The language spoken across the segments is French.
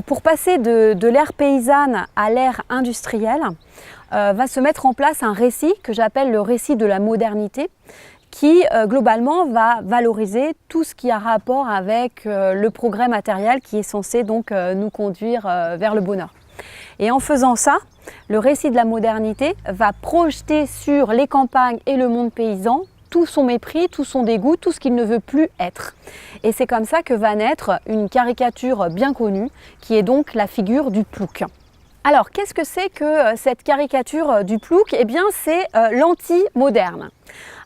Pour passer de l'ère paysanne à l'ère industrielle, va se mettre en place un récit que j'appelle le récit de la modernité, qui globalement va valoriser tout ce qui a rapport avec le progrès matériel qui est censé donc nous conduire vers le bonheur. Et en faisant ça, le récit de la modernité va projeter sur les campagnes et le monde paysan tout son mépris, tout son dégoût, tout ce qu'il ne veut plus être. Et c'est comme ça que va naître une caricature bien connue, qui est donc la figure du plouc. Alors, qu'est-ce que c'est que cette caricature du plouc? Eh bien, c'est l'anti-moderne.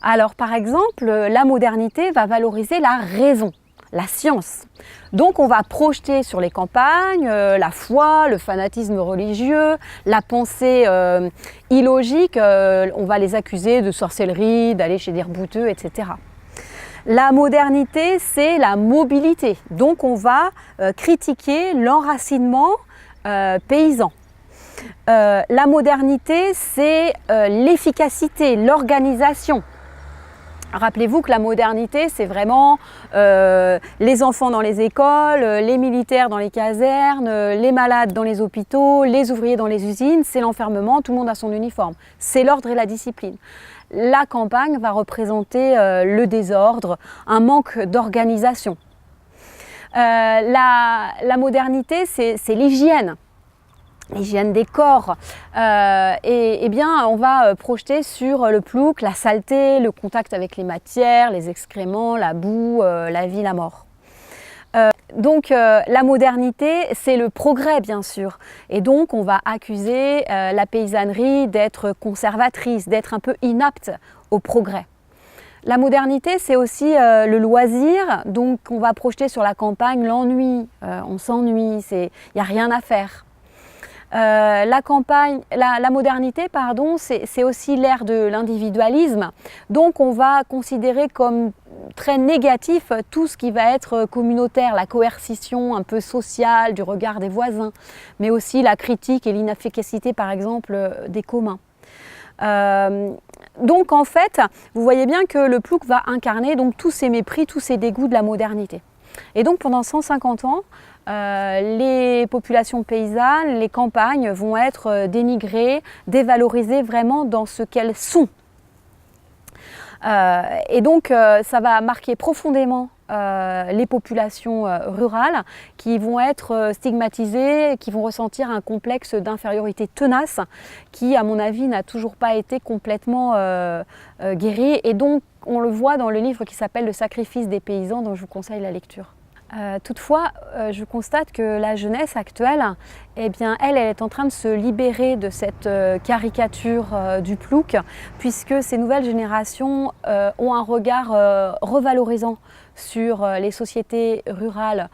Alors, par exemple, la modernité va valoriser la raison, la science. Donc on va projeter sur les campagnes la foi, le fanatisme religieux, la pensée illogique, on va les accuser de sorcellerie, d'aller chez des rebouteux, etc. La modernité, c'est la mobilité, donc on va critiquer l'enracinement paysan. La modernité, c'est l'efficacité, l'organisation. Rappelez-vous que la modernité, c'est vraiment les enfants dans les écoles, les militaires dans les casernes, les malades dans les hôpitaux, les ouvriers dans les usines, c'est l'enfermement, tout le monde a son uniforme. C'est l'ordre et la discipline. La campagne va représenter le désordre, un manque d'organisation. La modernité, c'est l'hygiène. L'hygiène des corps, et bien on va projeter sur le plouc la saleté, le contact avec les matières, les excréments, la boue, la vie, la mort. Donc la modernité, c'est le progrès bien sûr, et donc on va accuser la paysannerie d'être conservatrice, d'être un peu inapte au progrès. La modernité, c'est aussi le loisir, donc on va projeter sur la campagne l'ennui, on s'ennuie, il n'y a rien à faire. La modernité, pardon, c'est aussi l'ère de l'individualisme. Donc on va considérer comme très négatif tout ce qui va être communautaire, la coercition un peu sociale du regard des voisins, mais aussi la critique et l'inefficacité par exemple des communs. Donc en fait, vous voyez bien que le plouc va incarner donc tous ces mépris, tous ces dégoûts de la modernité. Et donc pendant 150 ans, les populations paysannes, les campagnes vont être dénigrées, dévalorisées vraiment dans ce qu'elles sont. Et donc ça va marquer profondément les populations rurales qui vont être stigmatisées, qui vont ressentir un complexe d'infériorité tenace qui, à mon avis, n'a toujours pas été complètement guéri. Et donc on le voit dans le livre qui s'appelle « Le sacrifice des paysans » dont je vous conseille la lecture. Toutefois, je constate que la jeunesse actuelle, eh bien, elle est en train de se libérer de cette caricature du plouc, puisque ces nouvelles générations ont un regard revalorisant sur les sociétés rurales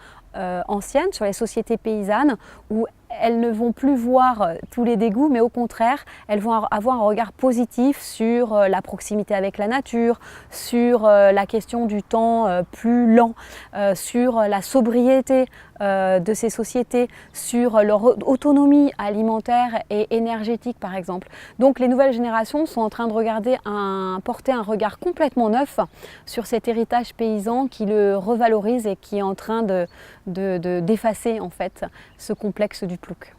anciennes, sur les sociétés paysannes, où elles ne vont plus voir tous les dégoûts, mais au contraire, elles vont avoir un regard positif sur la proximité avec la nature, sur la question du temps plus lent, sur la sobriété de ces sociétés, sur leur autonomie alimentaire et énergétique par exemple. Donc les nouvelles générations sont en train de porter un regard complètement neuf sur cet héritage paysan qui le revalorise et qui est en train d'effacer en fait ce complexe du plouc.